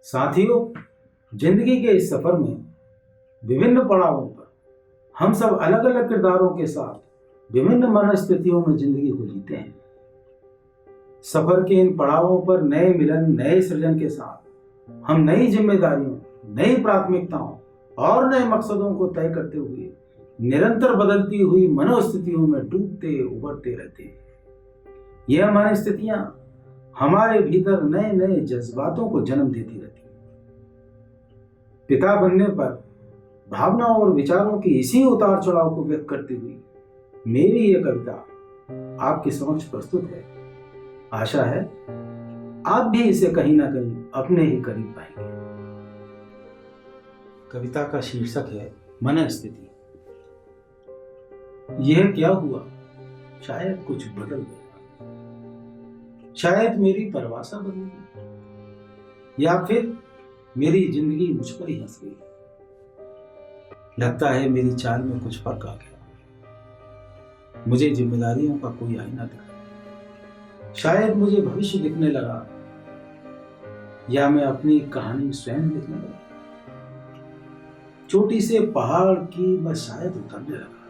साथियों, जिंदगी के इस सफर में विभिन्न पड़ावों पर हम सब अलग अलग किरदारों के साथ विभिन्न मनस्थितियों में जिंदगी को जीते हैं। सफर के इन पड़ावों पर नए मिलन, नए सृजन के साथ हम नई जिम्मेदारियों, नई प्राथमिकताओं और नए मकसदों को तय करते हुए निरंतर बदलती हुई मनोस्थितियों में डूबते उभरते रहते हैं। यह मनस्थितियां हमारे भीतर नए नए जज्बातों को जन्म देती रहती हैं। पिता बनने पर भावनाओं और विचारों की इसी उतार चढ़ाव को व्यक्त करती हुई मेरी यह कविता आपके समक्ष प्रस्तुत है। आशा है आप भी इसे कहीं ना कहीं अपने ही करीब पाएंगे। कविता का शीर्षक है मनस्थिति। यह क्या हुआ, शायद कुछ बदल गया, शायद मेरी परिभाषा बदल गई, या फिर मेरी जिंदगी मुझ पर ही हंस गई। लगता है मेरी चाल में कुछ फर्क आ गया, मुझे जिम्मेदारियों का कोई आईना दिखा, शायद मुझे भविष्य दिखने लगा, या मैं अपनी कहानी स्वयं लिखने लगा। चोटी से पहाड़ की मैं शायद उतरने लगा,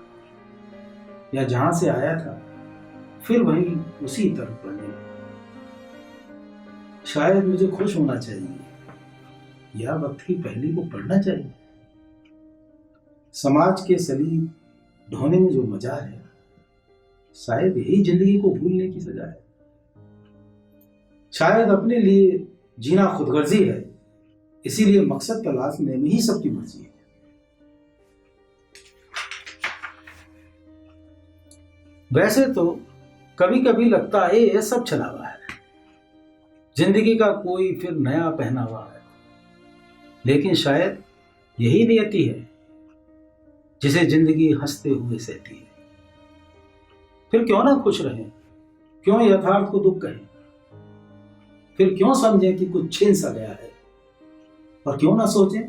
या जहां से आया था फिर वहीं उसी तरफ बढ़ने लगा। शायद मुझे खुश होना चाहिए, या वक्त की पहली को पढ़ना चाहिए। समाज के सलीब ढोने में जो मजा है, शायद यही जिंदगी को भूलने की सजा है। शायद अपने लिए जीना खुदगर्जी है, इसीलिए मकसद तलाशने में ही सबकी मर्जी है। वैसे तो कभी कभी लगता है ये सब छलावा है, जिंदगी का कोई फिर नया पहनावा है, लेकिन शायद यही नियति है जिसे जिंदगी हंसते हुए सहती है। फिर क्यों ना खुश रहें, क्यों यथार्थ को दुख कहें, फिर क्यों समझें कि कुछ छिन सा गया है, और क्यों ना सोचें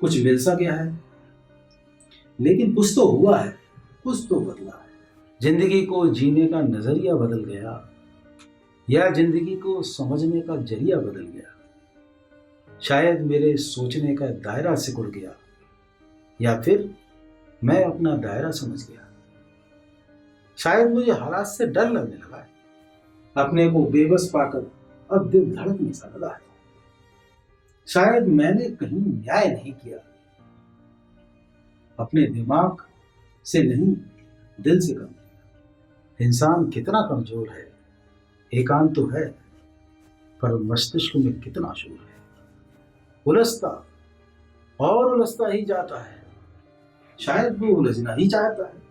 कुछ मिल सा गया है। लेकिन कुछ तो हुआ है, कुछ तो बदला है। जिंदगी को जीने का नजरिया बदल गया, या जिंदगी को समझने का जरिया बदल गया। शायद मेरे सोचने का दायरा सिकुड़ गया, या फिर मैं अपना दायरा समझ गया। शायद मुझे हालात से डर लगने लगा है, अपने को बेबस पाकर अब दिल धड़कने सा लगा है। शायद मैंने कहीं न्याय नहीं किया, अपने दिमाग से नहीं दिल से कम। इंसान कितना कमजोर है, एकांत तो है, पर मस्तिष्क में कितना शोर है। उलझता और उलझता ही जाता है। शायद वो उलझना ही चाहता है,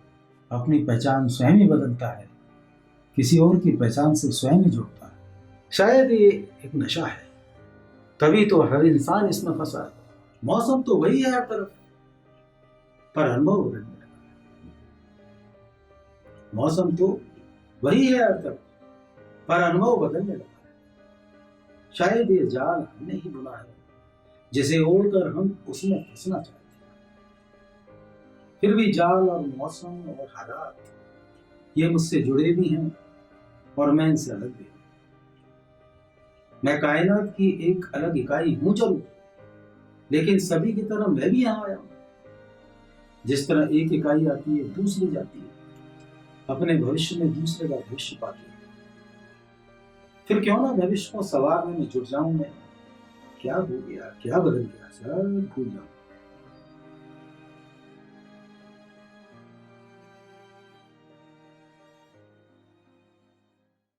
अपनी पहचान स्वयं ही बदलता है, किसी और की पहचान से स्वयं ही जुड़ता है। शायद ये एक नशा है, तभी तो हर इंसान इसमें फंसा है। मौसम तो वही है हर तरफ, पर अनुभव बदलने लगा। मौसम तो वही है हर तरफ, पर अनुभव बदलने लगा है। शायद ये जाल हमने ही बुना है, जिसे ओढ़कर हम उसमें फंसना चाहते हैं। फिर भी जाल और मौसम और हालात ये मुझसे जुड़े भी हैं, और मैं इनसे अलग भी हूं। मैं कायनात की एक अलग इकाई हूं जरूर, लेकिन सभी की तरह मैं भी यहां आया हूं। जिस तरह एक इकाई आती है, दूसरी जाती है, अपने भविष्य में दूसरे का भविष्य पाती है। फिर क्यों ना भविष्य को सवारने में जुट जाऊं मैं। क्या हो गया, क्या बदल गया, सब भूल जाऊं।